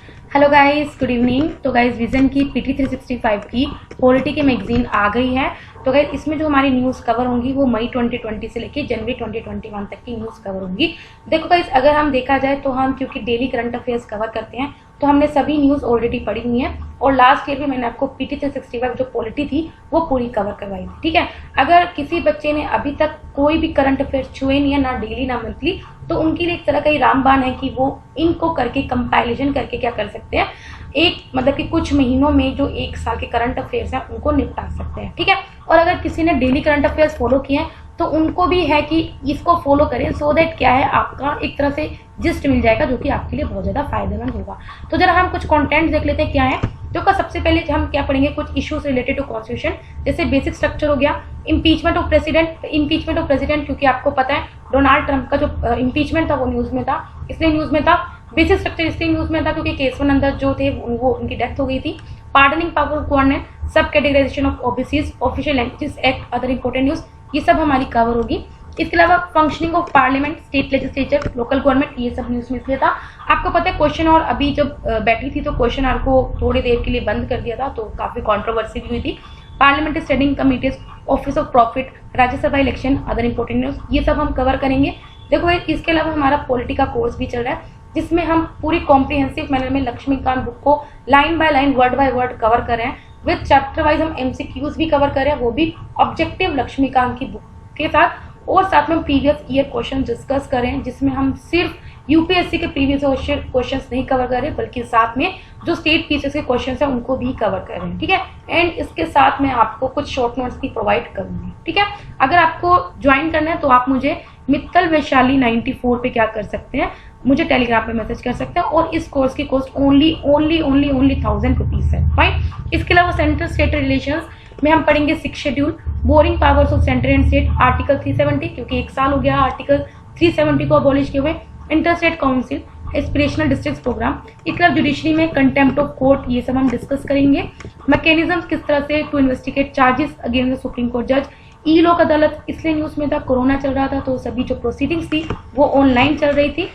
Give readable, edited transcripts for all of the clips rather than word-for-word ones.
Hello guys, good evening. तो guys vision की PT 365 की पॉलिटी की मैगजीन आ गई है। तो गाइस इसमें जो हमारी न्यूज़ कवर होंगी वो मई 2020 से लेकर जनवरी 2021 तक की न्यूज़ कवर होंगी। देखो गाइस, अगर हम देखा जाए तो हम क्योंकि डेली करंट अफेयर्स कवर करते हैं तो हमने सभी न्यूज़ ऑलरेडी पढ़ी हुई है और लास्ट ईयर भी मैंने आपको PT 365 जो पॉलिटी थी वो पूरी कवर करवाई थी। ठीक है, अगर किसी बच्चे ने अभी तक कोई भी करंट अफेयर्स छुए नहीं है, ना डेली ना मंथली, तो उनके लिए एक तरह का ही रामबाण है कि वो इनको करके कंपाइलेशन करके क्या कर सकते हैं, एक मतलब कि कुछ महीनों में जो एक साल के करंट अफेयर्स हैं उनको निपटा सकते हैं। ठीक है, और अगर किसी ने डेली करंट अफेयर्स फॉलो किए हैं तो उनको भी है कि इसको फॉलो करें, सो दैट क्या है, आपका एक तरह से जिस्ट मिल जाएगा जो कि आपके लिए बहुत ज़्यादा फायदेमंद होगा। तो जरा हम कुछ कंटेंट देख लेते हैं क्या है। तो सबसे पहले हम क्या पढ़ेंगे, कुछ इश्यूज रिलेटेड टू कॉन्स्टिट्यूशन, जैसे बेसिक स्ट्रक्चर हो गया, इम्पीचमेंट ऑफ प्रेसिडेंट क्योंकि आपको पता है डोनाल्ड ट्रंप का जो इम्पीचमेंट था वो न्यूज़ में था, इसलिए न्यूज़ में था। बेसिक स्ट्रक्चर इसलिए न्यूज़ में था क्योंकि केशवानंद जो थे वो उनकी डेथ हो गई थी। Pardoning power of government, sub categorization of OBCs, official languages act, other important news, ये सब हमारी कवर होगी। इसके अलावा functioning of parliament, state legislature, local government, ये सब न्यूज़ में इसलिए था। आपको पता है क्वेश्चन और अभी जब बैठी थी तो क्वेश्चन आवर को थोड़ी देर के लिए बंद कर दिया था, तो काफ़ी कॉन्ट्रोवर्सी भी हुई थी। Parliamentary standing committees, office of profit, Rajya Sabha election, other important news, ये सब हम कवर करेंगे। देखो इसके अलावा हमारा पॉलिटी का कोर्स भी चल रहा है जिसमें हम पूरी कॉम्प्रिहेंसिव मैनर में लक्ष्मीकांत बुक को line by line, word by word cover कर रहे हैं। विद चैप्टर वाइज हम MCQs भी कवर कर रहे हैं, वो भी ऑब्जेक्टिव लक्ष्मीकांत की बुक के साथ, और साथ में प्रीवियस ईयर क्वेश्चन डिस्कस करें जिसमें हम सिर्फ UPSC के प्रीवियस क्वेश्चंस नहीं कवर कर रहे बल्कि साथ में जो स्टेट पीसीएस के क्वेश्चंस हैं उनको भी कवर कर रहे हैं। ठीक है, एंड इसके साथ में आपको कुछ शॉर्ट नोट्स भी प्रोवाइड करूंगी। ठीक है, अगर आपको ज्वाइन करना है तो आप मुझे मित्तल वैशाली 94 पे क्या कर सकते हैं, मुझे टेलीग्राम पे मैसेज कर सकते हैं, और इस कोर्स की कॉस्ट ओनली 1000 रुपीज है। फाइन। इसके अलावा सेंट्रल स्टेट रिलेशंस में हम पढ़ेंगे 6 schedule, boring powers of centre and state, article 370 क्योंकि 1 साल हो गया आर्टिकल 370 को अबॉलिश किए हुए, inter state council, aspirational district programme, इसके अलावा जुडिशरी में कंटेम्प्ट ऑफ कोर्ट, ये सब हम डिस्कस करेंगे। मैकेनिज्म किस तरह से to investigate charges against the supreme court जज, ई लोक अदालत इसलिए न्यूज में था, कोरोना चल रहा था तो सभी जो प्रोसीडिंग्स थी वो ऑनलाइन चल रही थी।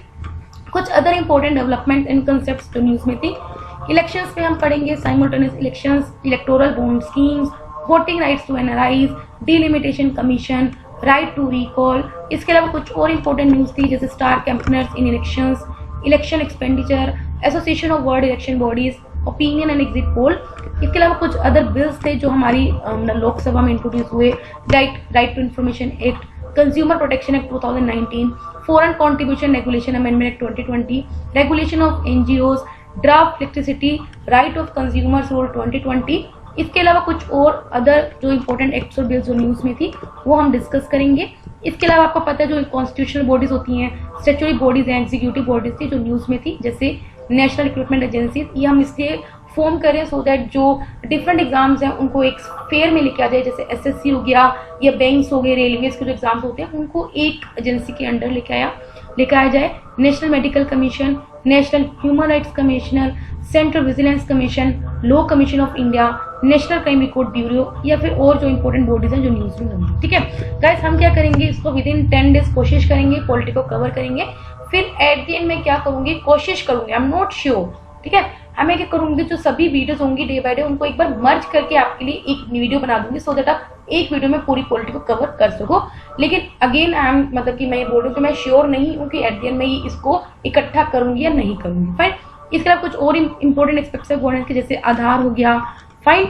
कुछ other important development in concept जो न्यूज में थी। इलेक्शंस में हम पढ़ेंगे simultaneous elections, electoral bond schemes, voting rights to NRIs, delimitation commission, right to recall. इसके अलावा कुछ और इंपॉर्टेंट न्यूज थी जैसे star campaigners in elections, election expenditure, association of world election bodies, opinion and exit poll. इसके अलावा कुछ other bills थे जो हमारी लोकसभा में इंट्रोड्यूस हुए, right to information act, consumer protection act 2019, foreign contribution regulation amendment act 2020, regulation of NGOs, draft electricity, right of consumers rule 2020। इसके अलावा कुछ और अदर जो इंपॉर्टेंट एक्ट्स और बिल्स जो न्यूज़ में थी वो हम डिस्कस करेंगे। इसके अलावा आपको पता है जो कॉन्स्टिट्यूशनल बॉडीज होती हैं, स्टैट्यूटरी बॉडीज हैं, एग्जीक्यूटिव बॉडीज थी जो न्यूज़ में थी, जैसे नेशनल रिक्रूटमेंट एजेंसीज, ये हम इसलिए फॉर्म करें सो दैट जो डिफरेंट एग्जाम्स हैं उनको एक फेयर में लेके आ जाए, जैसे SSC हो गया या बैंक्स हो गए, रेलवेज के जो एग्जाम्स होते हैं उनको एक एजेंसी के अंडर लेके आया जाए। National medical commission, national human rights commissioner, central vigilance commission, law commission of India, national crime record bureau, या फिर और जो इंपॉर्टेंट बॉडीज हैं जो न्यूज में होंगी। ठीक है गाइस, हम क्या करेंगे, इसको विद इन 10 डेज कोशिश करेंगे पॉलिटी को कवर करेंगे। फिर एट द एंड में क्या करूंगी, कोशिश करूंगी, आई एम नॉट श्योर, ठीक है, हमें क्या करूंगी, जो सभी वीडियोस होंगी डे बाय डे उनको एक बार मर्ज करके आपके लिए एक वीडियो बना दूंगी सो दैट आप एक वीडियो में पूरी पॉलिटी को कवर कर सको। लेकिन अगेन आई एम मतलब कि मैं ये बोल रही हूँ कि मैं श्योर नहीं हूँ कि एट द एंड में इसको इकट्ठा करूंगी या नहीं करूंगी। फाइन। इसके अलावा कुछ और इंपॉर्टेंट एस्पेक्ट्स है गवर्नेंस के, जैसे आधार हो गया, fine,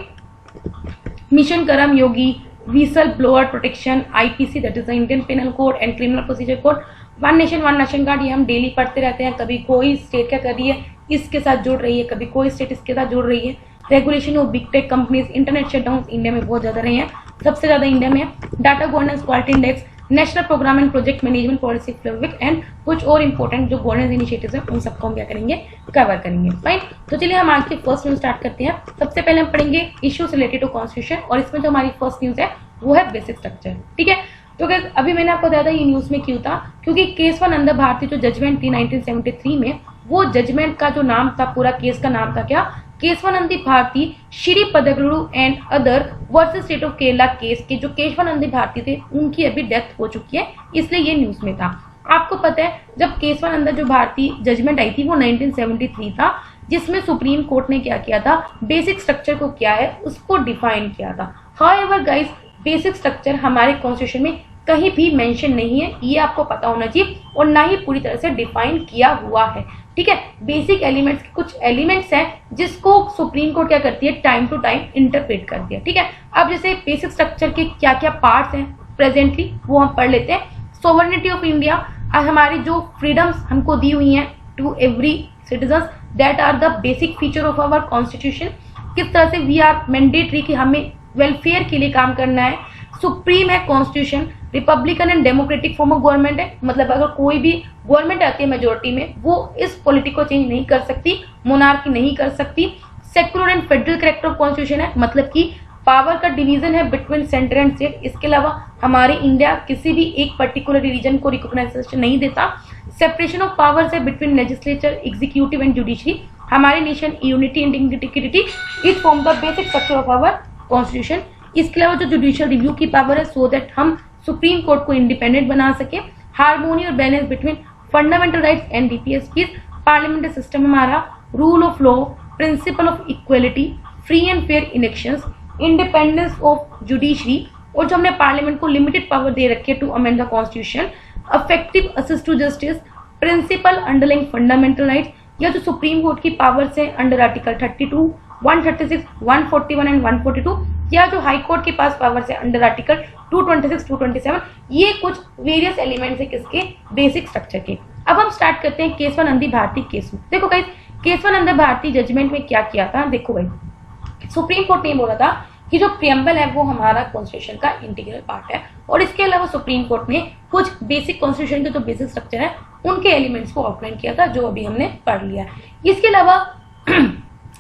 mission Karma Yogi, whistle blower protection, IPC that is the Indian penal code and criminal procedure code, one nation one ration card, ये हम डेली पढ़ते रहते हैं, कभी कोई स्टेट क्या कर रही है इसके साथ जुड़ रही है, कभी कोई स्टेट इसके साथ जुड़ रही है। Regulation of big tech companies, internet shutdown India में बहुत ज्यादा रहे हैं, सबसे ज्यादा इंडिया में है। Data governance quality index, national programme and project management policy framework, and कुछ और इंपॉर्टेंट जो गवर्नेंस इनिशिएटिव्स हैं उन सबको हम क्या करेंगे, कवर करेंगे। फाइन। तो चलिए हम आज की फर्स्ट न्यूज स्टार्ट करते हैं। सबसे पहले हम पढ़ेंगे इश्यूज रिलेटेड टू कॉन्स्टिट्यूशन, और इसमें जो हमारी फर्स्ट न्यूज है वो है बेसिक स्ट्रक्चर। ठीक है, तो गाइस अभी मैंने आपको बताया था ये न्यूज में क्यों था, क्योंकि केशवानंद भारती जो जजमेंट थी 1973 में, वो जजमेंट का जो नाम था, पूरा केस का नाम था क्या, केशवानंदी भारती श्री पदगुरु and other versus state of Kerala case के जो केशवानंदी भारती थे उनकी अभी डेथ हो चुकी है, इसलिए ये न्यूज में था। आपको पता है जब केशवानंद जो भारतीय जजमेंट आई थी वो 1973 था, जिसमें सुप्रीम कोर्ट ने क्या किया था, बेसिक स्ट्रक्चर को क्या है उसको डिफाइन किया था। हाउएवर गाइस, बेसिक स्ट्रक्चर हमारे कॉन्स्टिट्यूशन में कहीं भी मेंशन नहीं है, ये आपको पता होना चाहिए, और ना ही पूरी तरह से डिफाइन किया हुआ है। ठीक है, बेसिक एलिमेंट्स के कुछ एलिमेंट्स हैं जिसको सुप्रीम कोर्ट क्या करती है, टाइम टू टाइम इंटरप्रेट करती है। ठीक है, अब जैसे बेसिक स्ट्रक्चर के क्या क्या पार्ट्स हैं प्रेजेंटली वो हम पढ़ लेते हैं। सोवरेनिटी ऑफ इंडिया, हमारी जो फ्रीडम्स हमको दी हुई हैं to every citizen, that are the basic feature of our constitution. किस तरह से वी आर मैंडेटरी कि हमें वेलफेयर के लिए काम करना है। सुप्रीम है constitution, Republican and democratic form of government है, मतलब अगर कोई भी गवर्नमेंट आती है मेजोरिटी में वो इस पॉलिटिक को चेंज नहीं कर सकती, मोनार्की नहीं कर सकती। Secular and federal character of constitution है, मतलब कि पावर का डिवीजन है बिटवीन सेंटर एंड स्टेट। इसके अलावा हमारे इंडिया किसी भी एक पर्टिकुलर रिलीजन को रिकॉग्नाइजेशन नहीं देता। सेपरेशन ऑफ पावर्स है between legislature, executive and judiciary. हमारे nation unity and integrity it form the basic structure of our constitution. इसके अलावा जो जुडिशियल रिव्यू की पावर है, सो दैट हम सुप्रीम कोर्ट को इंडिपेंडेंट बना सके। हार्मोनी और balance between fundamental rights and DPSPs. Parliamentary system हमारा, rule of law, principle of equality, free and fair elections, independence of judiciary, और जो हमने पार्लियामेंट को लिमिटेड पावर दे रखी है to amend the constitution, effective access to justice, principle underlying fundamental rights, या जो सुप्रीम कोर्ट की पावर्स है अंडर आर्टिकल 32, 136, 141 एंड 142, या जो हाई कोर्ट के पास पावर्स है अंडर आर्टिकल 226, 227, ये कुछ वेरियस एलिमेंट्स है किसके, बेसिक स्ट्रक्चर के। अब हम स्टार्ट करते हैं केशवानंद भारती केस में। देखो गाइस, केशवानंद भारती जजमेंट में क्या किया था, देखो भाई, सुप्रीम कोर्ट ने बोला था कि जो प्रियम्बल है वो हमारा कॉन्स्टिट्यूशन का इंटीग्रल पार्ट है, और इसके अलावा सुप्रीम कोर्ट ने कुछ बेसिक कॉन्स्टिट्यूशन के जो बेसिक स्ट्रक्चर है उनके एलिमेंट्स को आउटलाइन किया था, जो अभी हमने पढ़ लिया। इसके अलावा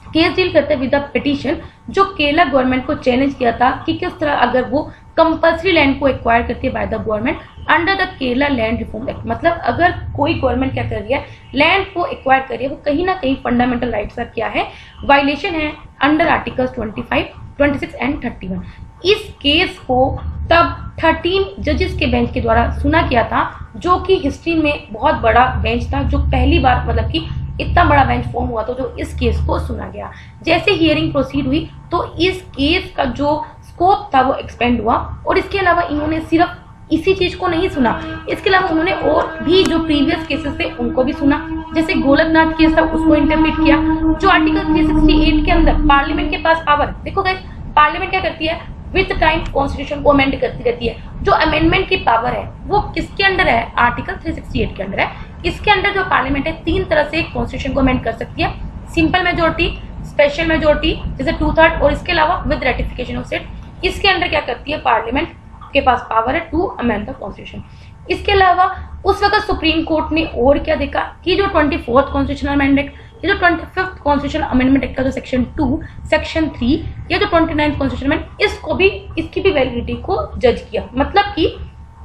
केस डील करते विद द पिटीशन, जो केरला गवर्नमेंट को चैलेंज किया था कि किस तरह अगर वो कंपल्सरी लैंड को एक्वायर करती है by the government under the Kerala land reform act, मतलब अगर कोई गवर्नमेंट क्या कर रही है, लैंड को एक्वायर कर रही है, वो कहीं ना कहीं फंडामेंटल राइट्स का क्या है, वायलेशन है अंडर आर्टिकल्स 25, 26 एंड 31। इस केस को तब 13 जजेस के बेंच के द्वारा सुना किया था, जो कि हिस्ट्री में बहुत बड़ा बेंच था, जो पहली बार मतलब कि इतना बड़ा बेंच फॉर्म हुआ था जो इस केस को सुना गया। जैसे हियरिंग प्रोसीड हुई तो इस केस का जो स्कोप था वो एक्सपेंड हुआ, और इसके अलावा इन्होंने सिर्फ इसी चीज को नहीं सुना, इसके अलावा उन्होंने और भी जो प्रीवियस केसेस थे उनको भी सुना। जैसे गोलकनाथ केस था उसको इंटरप्रेट किया। जो आर्टिकल 368 के अंदर पार्लियामेंट के पास पावर, देखो गाइस, पार्लियामेंट क्या करती है, विद टाइम कॉन्स्टिट्यूशन को अमेंड करती रहती है। जो अमेंडमेंट की पावर है वो किसके अंडर है, आर्टिकल 368 के अंडर है। इसके अंदर जो पार्लियामेंट है 3 तरह से कॉन्स्टिट्यूशन को अमेंड कर सकती है, सिंपल मेजोरिटी, स्पेशल मेजोरिटी जैसे 2/3, और इसके अलावा विद रेटिफिकेशन ऑफ स्टेट। इसके अंदर क्या करती है, पार्लियामेंट के पास पावर है टू अमेंड द कॉन्स्टिट्यूशन। इसके अलावा उस वक्त सुप्रीम कोर्ट ने और क्या देखा कि जो 24th कॉन्स्टिट्यूशनल अमेंडमेंट, ये जो 25th कॉन्स्टिट्यूशनल अमेंडमेंट एक्ट का जो सेक्शन 2, सेक्शन 3, या जो 29th कॉन्स्टिट्यूशनल अमेंडमेंट, इसको भी, इसकी भी वैलिडिटी को जज किया। मतलब कि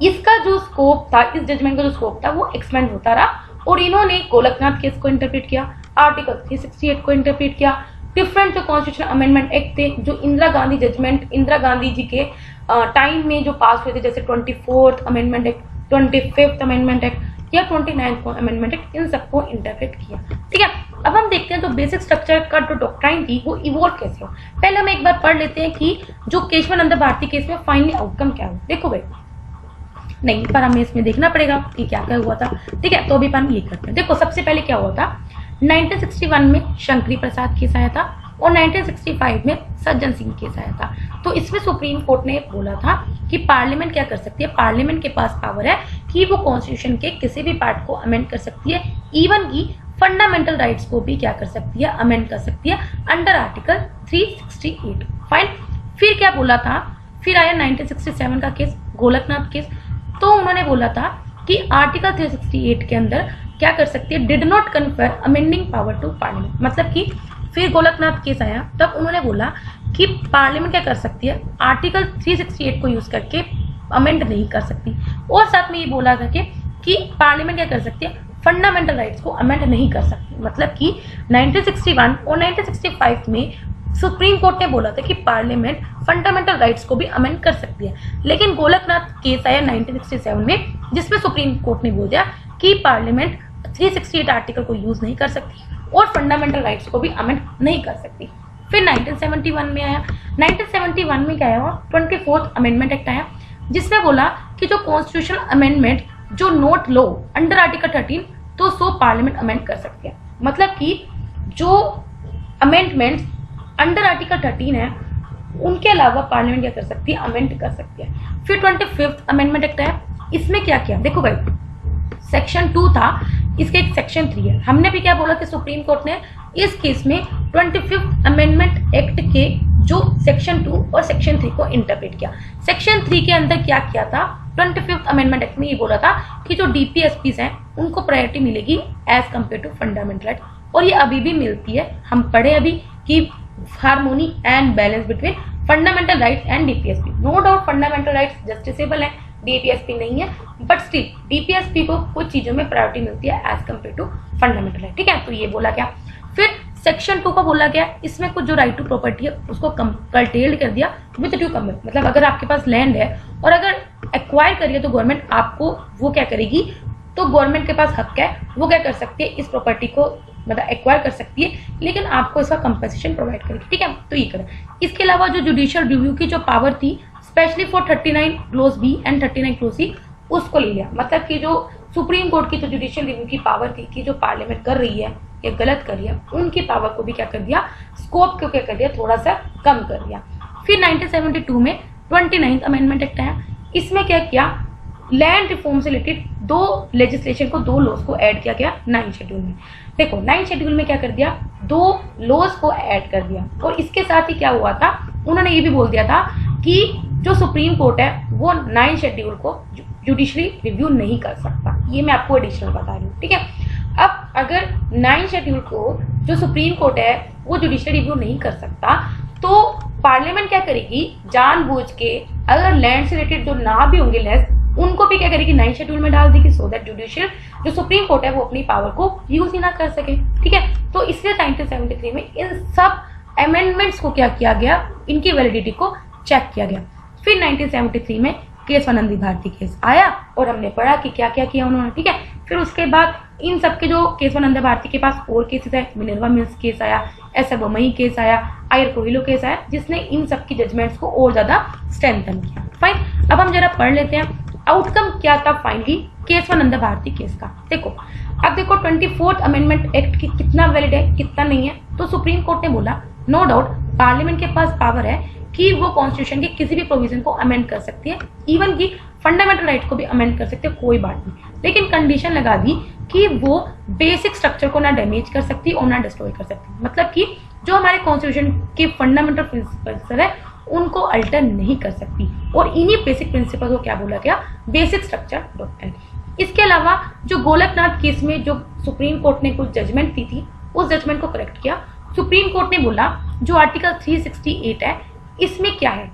इसका जो स्कोप था, इस जजमेंट का जो स्कोप था वो एक्सपेंड होता रहा, और इन्होंने गोलकनाथ केस को इंटरप्रेट किया, आर्टिकल 368 को इंटरप्रेट किया। डिफरेंट जो कॉन्स्टिट्यूशनल अमेंडमेंट एक्ट थे जो इंदिरा गांधी जजमेंट, इंदिरा गांधी जी के टाइम में जो पास हुए थे, जैसे 24th amendment act, 25th amendment act या 29th अमेंडमेंट एक्ट, इन सबको इंटरप्रेट किया। ठीक है, अब हम देखते हैं तो बेसिक स्ट्रक्चर का जो डॉक्ट्राइन थी वो इवॉल्व कैसे हो। पहले हम एक बार पढ़ लेते हैं कि जो केशवानंद भारती केस में फाइनली आउटकम क्या हुआ। देखो भाई, नहीं पर हमें इसमें देखना पड़ेगा कि क्या क्या हुआ था। ठीक है, तो अभी हम ये करते हैं। देखो, सबसे पहले क्या हुआ था, 1961 में शंकरी प्रसाद केस आया था, और 1965 में सज्जन सिंह केस आया था। तो इसमें सुप्रीम कोर्ट ने बोला था कि पार्लियामेंट क्या कर सकती है, पार्लियामेंट के पास पावर है कि वो कॉन्स्टिट्यूशन के किसी भी पार्ट को अमेंड कर सकती है, इवन की फंडामेंटल राइट्स को भी क्या कर सकती है, अमेंड कर सकती है अंडर आर्टिकल 368। फाइन, फिर क्या बोला था, फिर आया 1967 का केस, गोलकनाथ केस। तो उन्होंने बोला था कि आर्टिकल 368 के अंदर क्या कर सकती है, did not confer amending power to parliament. मतलब कि फिर गोलकनाथ केस आया, तब उन्होंने बोला कि पार्लियामेंट क्या कर सकती है, आर्टिकल 368 को यूज करके अमेंड नहीं कर सकती, और साथ में ये बोला था कि पार्लियामेंट क्या कर सकती है, फंडामेंटल राइट्स को अमेंड नहीं कर सकती। मतलब कि 1961 और 1965 में सुप्रीम कोर्ट ने बोला था कि पार्लियामेंट फंडामेंटल राइट्स को भी अमेंड कर सकती है, लेकिन गोलकनाथ केस आया 1967 में, जिसमें सुप्रीम कोर्ट ने बोल दिया कि पार्लियामेंट 368 आर्टिकल को यूज नहीं कर सकती और फंडामेंटल राइट्स को भी अमेंड नहीं कर सकती। फिर 1971 में आया। 1971 में क्या आया, 24th अमेंडमेंट एक्ट आया, जिसमें बोला कि जो कॉन्स्टिट्यूशनल अमेंडमेंट जो नोट लो अंडर आर्टिकल 13 तो सो पार्लियामेंट अमेंड कर सकती है। मतलब कि जो अमेंडमेंट अंडर आर्टिकल 13 है उनके अलावा पार्लियामेंट क्या कर सकती है, अमेंड कर सकती है। फिर 25th अमेंडमेंट एक्ट है। इसमें क्या किया, देखो भाई सेक्शन 2 था, इसके एक सेक्शन 3 है। हमने भी क्या बोला कि सुप्रीम कोर्ट ने इस केस में 25th अमेंडमेंट एक्ट के जो सेक्शन 2 और सेक्शन 3 को इंटरप्रेट किया। सेक्शन 3 के अंदर क्या किया था, 25th अमेंडमेंट एक्ट में ये बोला था कि जो डीपीएसपीज हैं उनको प्रायोरिटी मिलेगी as compare to fundamental right, और ये अभी भी मिलती है। हम पढ़े अभी कि harmony and balance between fundamental rights and DPSP. No doubt fundamental rights justiciable है, डीपीएसपी नहीं है, बट स्टिल डीपीएसपी को कुछ चीजों में प्रायोरिटी मिलती है as compare to fundamental right. ठीक है, तो ये बोला गया। फिर सेक्शन 2 को बोला गया, इसमें कुछ जो राइट टू प्रॉपर्टी है उसको कर्टेल्ड कर दिया विद ड्यू कमेंट। मतलब अगर आपके पास लैंड है और अगर एक्वायर करिए तो गवर्नमेंट आपको वो क्या करेगी, तो गवर्नमेंट के पास हक है, वो क्या कर सकती है, इस प्रॉपर्टी को मतलब एक्वायर कर सकती है, लेकिन आपको इसका कंपनसेशन प्रोवाइड करेगी। ठीक है, तो ये करें। इसके अलावा जो जुडिशियल रिव्यू की जो पावर थी specially for 39 clause B and 39 clause C, उसको ले लिया। मतलब कि जो सुप्रीम कोर्ट की जो जुडिशियल रिव्यू की पावर थी कि जो पार्लियामेंट कर रही है या गलत कर रही है, उनकी पावर को भी क्या कर दिया, स्कोप को क्या कर दिया, थोड़ा सा कम कर दिया। फिर 1972 में 29th अमेंडमेंट एक्ट आया। इसमें क्या किया, लैंड रिफॉर्म से रिलेटेड 2 लेजिस्लेशन को 2 लॉज को ऐड किया गया 9 शेड्यूल में। देखो 9 शेड्यूल में क्या कर दिया, 2 लॉज को ऐड कर दिया, और इसके साथ ही क्या हुआ था, उन्होंने ये भी बोल दिया था कि जो सुप्रीम कोर्ट है वो 9 शेड्यूल को जुडिशरी रिव्यू नहीं कर सकता। ये मैं आपको एडिशनल बता रही हूँ। ठीक है, अब अगर 9 शेड्यूल को जो सुप्रीम कोर्ट है वो जुडिशरी रिव्यू नहीं कर सकता, तो पार्लियामेंट क्या करेगी, जानबूझ के अगर लैंड से रिलेटेड जो ना भी होंगे लेस, उनको भी क्या करेगी 9 शेड्यूल में डाल देगी, सो दैट जुडिशियल जो सुप्रीम कोर्ट है वो अपनी पावर को यूज ही ना कर सके। ठीक है, तो इसलिए 1973 में इन सब अमेंडमेंट्स को क्या किया गया, इनकी वैलिडिटी को चेक किया गया। फिर 1973 में केशवानंद भारती केस आया और हमने पढ़ा कि क्या क्या किया उन्होंने। ठीक है, फिर उसके बाद इन सबके जो केशवानंद भारती के पास और केसेस है, मिनर्वा मिल्स केस आया, एस बोमई केस आया, आयर कोहिलो केस आया, जिसने इन सबकी जजमेंट्स को और ज्यादा स्ट्रेंथन किया। फाइन, अब हम जरा पढ़ लेते हैं आउटकम क्या था फाइनली केशवानंद भारती केस का। देखो अब देखो 24th अमेंडमेंट एक्ट की कितना वैलिड है कितना नहीं है, तो सुप्रीम कोर्ट ने बोला नो डाउट पार्लियामेंट के पास पावर है कि वो कॉन्स्टिट्यूशन के किसी भी प्रोविजन को अमेंड कर सकती है, इवन की फंडामेंटल राइट को भी अमेंड कर सकते हैं, कोई बात नहीं, लेकिन कंडीशन लगा दी कि वो बेसिक स्ट्रक्चर को ना डैमेज कर सकती और ना डिस्ट्रॉय कर सकती। मतलब कि जो हमारे कॉन्स्टिट्यूशन के फंडामेंटल प्रिंसिपल्स है उनको अल्टर नहीं कर सकती, और इन्हीं बेसिक प्रिंसिपल को क्या बोला गया, बेसिक स्ट्रक्चर डॉक्ट्रिन। इसके अलावा जो गोलकनाथ केस में जो सुप्रीम कोर्ट ने कुछ जजमेंट दी थी, उस जजमेंट को करेक्ट किया। सुप्रीम कोर्ट ने बोला जो आर्टिकल 368 है इसमें क्या है,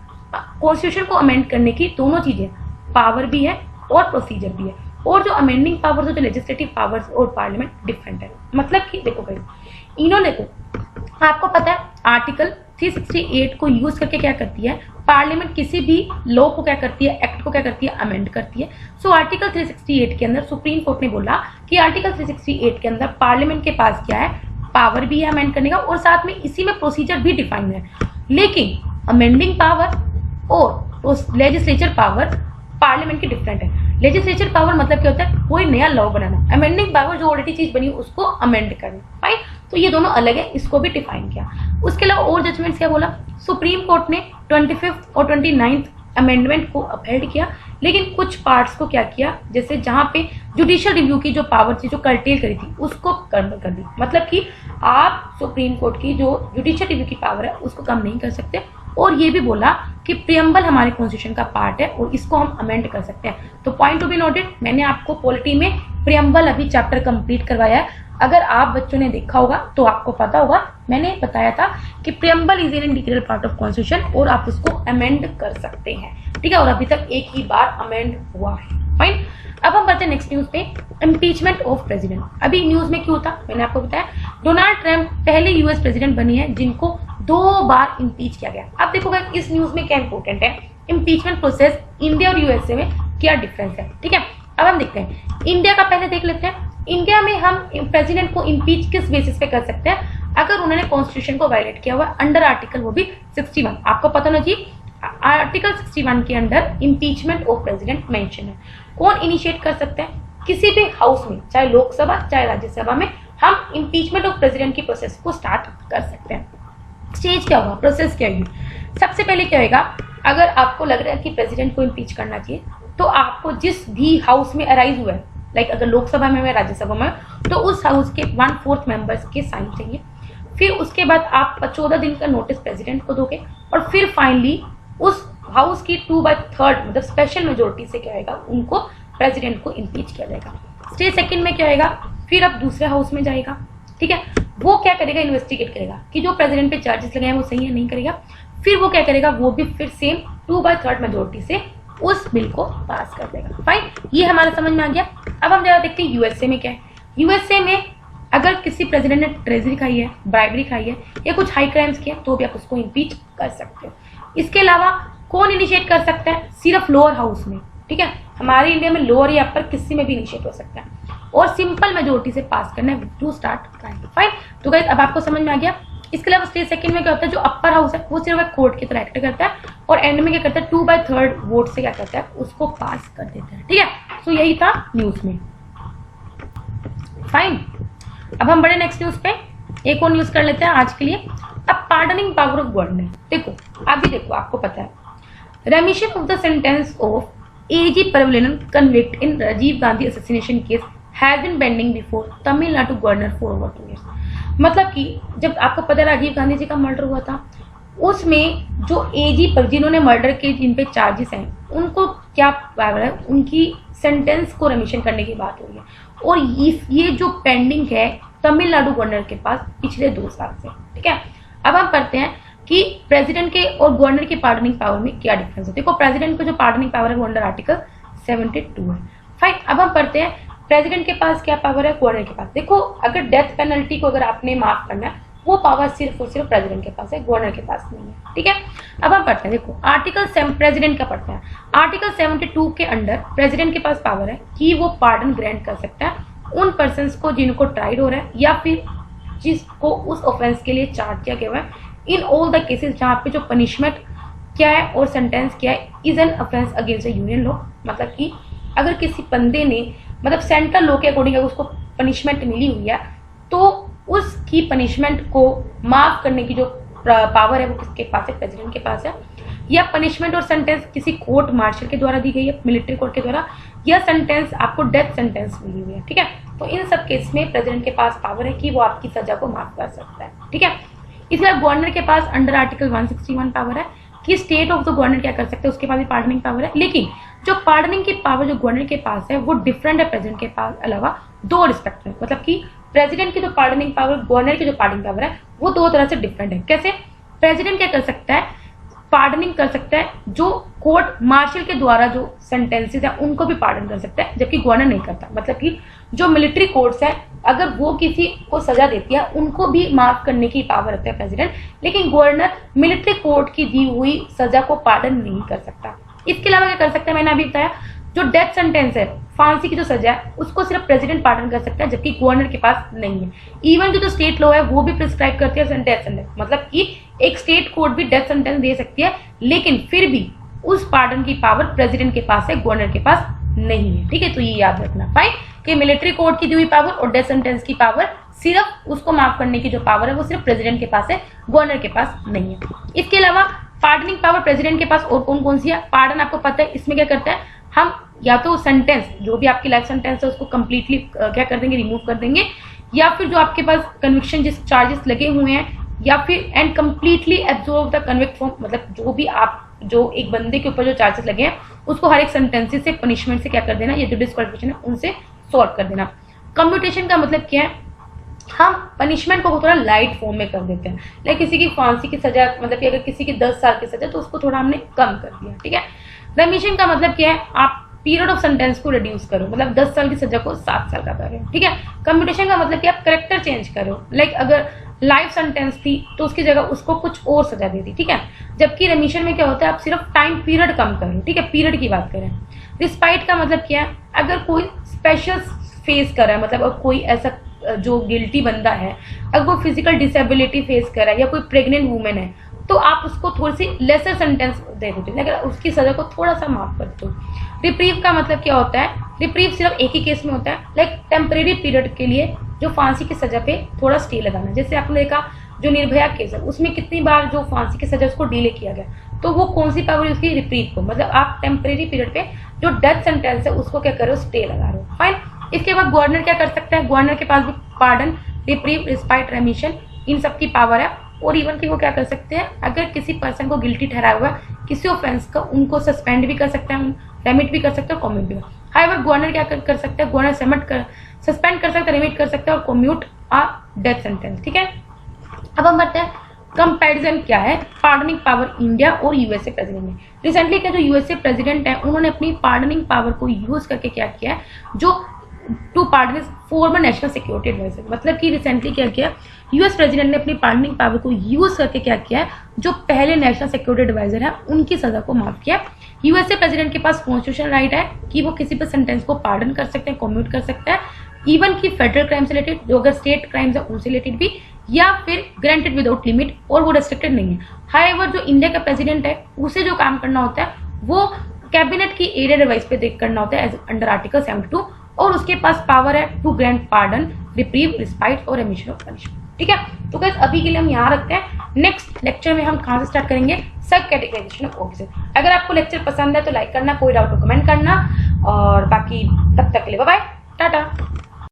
कॉन्स्टिट्यूशन को अमेंड करने की दोनों चीजें, पावर भी है और प्रोसीजर भी है, और जो अमेंडिंग पावर्स जो लेजिस्लेटिव पावर्स और पार्लियामेंट डिफरेंट है। मतलब कि देखो भाई इन्होंने को आपको पता है आर्टिकल 368 को यूज करके क्या करती है, पार्लियामेंट किसी भी लॉ को क्या करती है, एक्ट को क्या करती है, अमेंड करती है। सो आर्टिकल 368 के अंदर सुप्रीम कोर्ट ने बोला कि आर्टिकल 368 के अंदर पार्लियामेंट के पास क्या है, पावर भी है अमेंड करने का, और साथ में इसी में प्रोसीजर भी डिफाइन है। लेकिन अमेंडिंग पावर और लेजिस्लेचर पावर पार्लियामेंट की डिफरेंट है। लेजिस्लेचर पावर मतलब क्या होता है, कोई नया लॉ बनाना, अमेंडिंग पावर जो ऑलरेडी चीज बनी उसको अमेंड करना। राइट, तो ये दोनों अलग है, इसको भी डिफाइन किया। उसके अलावा और जजमेंट्स क्या बोला, सुप्रीम कोर्ट ने 25th और 29th अमेंडमेंट को अपहेल्ड किया, लेकिन कुछ पार्ट्स को क्या किया, जैसे जहां पे जुडिशियल रिव्यू की जो पावर थी जो कर्टेल करी थी उसको कम कर दी। मतलब कि आप सुप्रीम कोर्ट की जो जुडिशियल रिव्यू की पावर है उसको कम नहीं कर सकते, और ये भी बोला कि प्रियम्बल हमारे कॉन्स्टिट्यूशन का पार्ट है और इसको हम अमेंड कर सकते हैं। तो पॉइंट टू बी नोटेड, मैंने आपको पॉलिटी में प्रियम्बल अभी चैप्टर कंप्लीट करवाया है। अगर आप बच्चों ने देखा होगा तो आपको पता होगा, मैंने बताया था कि preamble is an integral part of constitution और आप उसको अमेंड कर सकते हैं। ठीक है, और अभी तक एक ही बार अमेंड हुआ है। फाइन, अब हम बढ़ते हैं नेक्स्ट न्यूज पे, इम्पीचमेंट ऑफ प्रेसिडेंट। अभी न्यूज में क्यों था, मैंने आपको बताया डोनाल्ड ट्रंप पहले यूएस प्रेसिडेंट बनी है जिनको 2 बार इम्पीच किया गया। अब देखो इस न्यूज में क्या इंपॉर्टेंट है, इम्पीचमेंट प्रोसेस इंडिया और यूएसए में क्या डिफरेंस है। ठीक है, अब हम देखते हैं इंडिया का, पहले देख लेते हैं। इंडिया में हम प्रेसिडेंट को इम्पीच किस बेसिस पे कर सकते हैं, अगर उन्होंने कॉन्स्टिट्यूशन को वायलेट किया हुआ अंडर आर्टिकल, वो भी 61। आपको पता होना चाहिए आर्टिकल 61 के under impeachment of president mention है। कौन इनिशिएट कर सकते हैं, किसी भी हाउस में, चाहे लोकसभा चाहे राज्यसभा में, हम इम्पीचमेंट ऑफ प्रेसिडेंट की प्रोसेस को स्टार्ट कर सकते हैं। स्टेज क्या होगा, प्रोसेस क्या होगी, सबसे पहले क्या होगा, अगर आपको लग रहा है कि प्रेसिडेंट को इम्पीच करना चाहिए तो आपको जिस भी हाउस में अराइज हुआ है, लाइक अगर लोकसभा में है राज्यसभा में, तो उस हाउस के 1/4 मेंबर्स के साइन चाहिए। फिर उसके बाद आप 14 दिन का नोटिस प्रेसिडेंट को दोगे और फिर फाइनली उस हाउस की 2/3 मतलब स्पेशल मेजोरिटी से क्या होगा, उनको प्रेसिडेंट को इम्पीच किया जाएगा। स्टेज सेकंड में क्या होगा, फिर अब दूसरे हाउस में जाएगा, ठीक है, वो क्या करेगा, इन्वेस्टिगेट करेगा कि जो प्रेसिडेंट पे चार्जेस लगे हैं वो सही है नहीं करेगा। फिर वो क्या करेगा, वो भी फिर सेम 2/3 मेजोरिटी से उस बिल को पास कर देगा। फाइन, ये हमारा समझ में आ गया। अब हम जरा देखते हैं यूएसए में क्या है। यूएसए में अगर किसी प्रेसिडेंट ने ट्रेजरी खाई है, ब्राइबरी खाई है या कुछ हाई क्राइम्स किए तो भी आप उसको इम्पीच कर सकते हो। इसके अलावा कौन इनिशिएट कर सकता है, सिर्फ लोअर हाउस में, ठीक है, हमारे इंडिया में लोअर या अपर किसी में भी इनिशिएट हो सकता है और सिंपल मेजोरिटी से पास करना है टू स्टार्ट क्राइम। फाइन, तो गाइस अब आपको समझ में आ गया। इसके अलावा स्टेज सेकंड में क्या होता है, जो अपर हाउस है वो सिर्फ एक कोर्ट की तरह एक्ट करता है और एंड में क्या करता है, 2/3 वोट से क्या करता है, उसको पास कर देता है, ठीक है। सो यही था न्यूज में। फाइन, अब हम बड़े नेक्स्ट न्यूज पे, एक और न्यूज कर लेते हैं आज के लिए। अब पार्डनिंग पावर ऑफ गवर्नमेंट, देखो अभी देखो आपको पता है रेमिशन of the sentence of AG Pravalin convict in Rajiv Gandhi assassination case has been pending before Tamil Nadu governor for over 2 years। मतलब कि जब आपको पता है राजीव गांधी जी का मर्डर हुआ था, उसमें जो AG पर जिन्होंने मर्डर के जिन पे चार्जेस हैं उनको क्या पावर है, उनकी सेंटेंस को रेमिशन करने की बात हो रही है और ये जो पेंडिंग है तमिलनाडु गवर्नर के पास पिछले 2 साल से, ठीक है। अब हम पढ़ते हैं कि प्रेसिडेंट के और गवर्नर की पार्डनिंग पावर में क्या डिफरेंस है। देखो प्रेसिडेंट को जो पार्डनिंग पावर है वो अंडर आर्टिकल 72 है। फाइन, अब हम पढ़ते हैं प्रेसिडेंट के पास क्या पावर है, गवर्नर के पास। देखो अगर डेथ पेनल्टी को अगर आपने माफ करना है वो पावर सिर्फ और सिर्फ प्रेसिडेंट के पास है, गवर्नर के पास नहीं है, ठीक है। अब हम पढ़ते हैं, देखो आर्टिकल प्रेसिडेंट का पढ़ते हैं। आर्टिकल 72 के अंडर प्रेसिडेंट के पास पावर है कि वो पार्डन ग्रांट कर सकता है उन पर्सन को जिनको ट्राइड हो रहा है या फिर जिसको उस ऑफेंस के लिए चार्ज किया गया है इन ऑल द केसेस जहाँ पे जो पनिशमेंट क्या है और सेंटेंस क्या है is an offence against the union law. मतलब कि अगर किसी बंदे ने मतलब सेंट्रल लॉ के अकॉर्डिंग अगर उसको पनिशमेंट मिली हुई है तो उसकी पनिशमेंट को माफ करने की जो पावर है वो किसके पास है, प्रेसिडेंट के पास है। या पनिशमेंट और सेंटेंस किसी कोर्ट मार्शल के द्वारा दी गई है, मिलिट्री कोर्ट के द्वारा, या सेंटेंस आपको डेथ सेंटेंस मिली हुई है, ठीक है। तो इन सब केस में प्रेसिडेंट के पास पावर है कि वो आपकी सजा को माफ कर सकता है, ठीक है। इसलिए गवर्नर के पास अंडर आर्टिकल 161 पावर है कि स्टेट ऑफ द गवर्नर क्या कर सकते हैं, उसके पास भी पार्डनिंग पावर है। लेकिन जो पार्डनिंग की पावर जो गवर्नर के पास है वो डिफरेंट है प्रेसिडेंट के पास अलावा 2 रिस्पेक्ट में। मतलब कि प्रेसिडेंट की जो पार्डनिंग पावर, गवर्नर की जो पार्डनिंग पावर है वो 2 तरह से डिफरेंट है। कैसे, प्रेसिडेंट क्या कर सकता है, पार्डनिंग कर सकता है जो कोर्ट मार्शल के द्वारा जो सेंटेंसेस है उनको भी पार्डन कर सकता है, जबकि गवर्नर नहीं करता। मतलब कि जो मिलिट्री कोर्ट्स है अगर वो किसी को सजा देती है उनको भी माफ करने की पावर रखता है प्रेसिडेंट, लेकिन गवर्नर मिलिट्री कोर्ट की दी हुई सजा को पार्डन नहीं कर सकता। इसके अलावा क्या कर सकता है, मैंने अभी बताया जो डेथ सेंटेंस है, फांसी की जो सजा है उसको सिर्फ प्रेसिडेंट पार्डन कर सकता है, जबकि गवर्नर के पास नहीं है। इवन की जो स्टेट लॉ है वो भी प्रिस्क्राइब करती है डेथ सेंटेंस, मतलब कि एक स्टेट कोर्ट भी डेथ सेंटेंस दे सकती है, लेकिन फिर भी उस पार्डन की पावर प्रेसिडेंट के पास है, गवर्नर के पास नहीं है, ठीक है। तो ये याद रखना फाइन कि मिलिट्री कोर्ट की दी हुई पावर और डेथ सेंटेंस की पावर सिर्फ उसको माफ करने की जो पावर है वो सिर्फ प्रेसिडेंट के पास है, गवर्नर के पास नहीं है। इसके अलावा पार्डनिंग पावर प्रेसिडेंट के पास और कौन कौन सी है, पार्डन आपको पता है इसमें क्या करता है, हम या तो सेंटेंस जो भी आपकी लाइफ सेंटेंस है उसको कंप्लीटली क्या कर देंगे, रिमूव कर देंगे, या फिर जो आपके पास कन्विक्शन जिस चार्जेस लगे हुए हैं, या फिर and completely absorb the convict from, मतलब जो भी आप जो एक बंदे के ऊपर जो चार्जेस लगे हैं उसको हर एक सेंटेंसेस से पनिशमेंट से क्या कर देना, ये जो डिस्क्वालिफिकेशन है उनसे सॉल्व कर देना। कम्यूटेशन का मतलब क्या है, हम पनिशमेंट को थोड़ा लाइट फॉर्म में कर देते हैं। लाइक किसी की फांसी की सजा, मतलब कि अगर किसी की 10 साल की सजा तो उसको थोड़ा हमने कम कर दिया, ठीक है। रेमिशन का मतलब क्या है, आप पीरियड ऑफ सेंटेंस को रिड्यूस करो, मतलब 10 साल की सजा को 7 साल का करो, ठीक है। कम्यूटेशन का मतलब कि आप करेक्टर चेंज करो, लाइक अगर लाइफ सेंटेंस थी तो उसकी जगह उसको कुछ और सजा दे दी, ठीक है। जबकि रेमिशन में क्या होता है, आप सिर्फ टाइम पीरियड कम करो, ठीक है, पीरियड की बात करें। रिस्पाइट का मतलब क्या है, अगर कोई स्पेशल फेस कर रहा है, मतलब अब कोई ऐसा जो गिल्टी बंदा है, अगर कोई फिजिकल डिसेबिलिटी फेस कर रहा है या कोई प्रेग्नेंट वुमेन है, तो आप उसको थोड़ी सी लेसर सेंटेंस दे देते हैं, लेकिन उसकी सजा को थोड़ा सा माफ कर दो। रिप्रीव का मतलब क्या होता है, रिप्रीव सिर्फ एक ही केस में होता है, लाइक टेम्परेरी पीरियड के लिए जो फांसी की सजा पे थोड़ा स्टे लगाना। जैसे आपने देखा जो निर्भया केस है, उसमें कितनी बार जो फांसी की सजा उसको डिले किया गया, तो वो कौन सी पावर यूज की, रिप्रीव को, मतलब आप टेम्परेरी पीरियड पे जो डेथ सेंटेंस है उसको क्या कर रहे हो, स्टे लगा रहे हो। फाइन। इसके बाद गवर्नर क्या कर सकता है, गवर्नर के पास भी पार्डन, रिप्रीव, रिस्पाइट, रेमिशन इन सब की पावर है। और इवन कि वो क्या कर सकते हैं, अगर किसी पर्सन को गिल्टी ठहराया हुआ है किसी ऑफेंस का, उनको सस्पेंड भी कर सकते हैं, रेमिट भी कर सकते हैं, कॉम्यूट भी। हाउएवर गवर्नर क्या कर सकते हैं, गवर्नर सस्पेंड कर सकते हैं, रेमिट कर सकते हैं और कॉम्यूट आ डेथ सेंटेंस। ठीक है, अब हम बढ़ते हैं कंपैरिजन क्या है पार्डनिंग पावर इंडिया और यूएसए प्रेसिडेंट में। रिसेंटली का जो यूएसए प्रेसिडेंट है, उन्होंने अपनी पार्डनिंग पावर को यूज करके क्या किया है, जो to pardon former national security adviser, मतलब कि रिसेंटली क्या किया, यूएस प्रेसिडेंट ने अपनी पार्डनिंग पावर को यूज करके क्या किया है, जो पहले नेशनल सिक्योरिटी एडवाइजर है उनकी सजा को माफ किया। यूएसए प्रेसिडेंट के पास कॉन्स्टिट्यूशनल राइट है कि वो किसी भी सेंटेंस को पार्डन कर सकते हैं, कम्यूट कर सकते हैं, इवन की फेडरल क्राइम से रिलेटेड, जो अगर स्टेट क्राइम्स है उनसे रिलेटेड भी, या फिर ग्रांटेड विदाउट लिमिट, और वो रेस्ट्रिक्टेड नहीं है। हाउएवर जो इंडिया का प्रेसिडेंट है उसे जो काम करना होता है वो कैबिनेट की एरिया डिवाइस पे देख करना होता है अंडर आर्टिकल 72, और उसके पास पावर है to grant pardon, reprieve, respite और रेमिशन ऑफ पनिशमेंट। ठीक है, तो गाइस अभी के लिए हम यहाँ रखते हैं। नेक्स्ट लेक्चर में हम कहाँ से स्टार्ट करेंगे, सब कैटेगराइजेशन ऑफ ऑफिसर। अगर आपको लेक्चर पसंद है तो लाइक करना, कोई डाउट तो कमेंट करना, और बाकी तब तक के लिए बाय बाय, टाटा।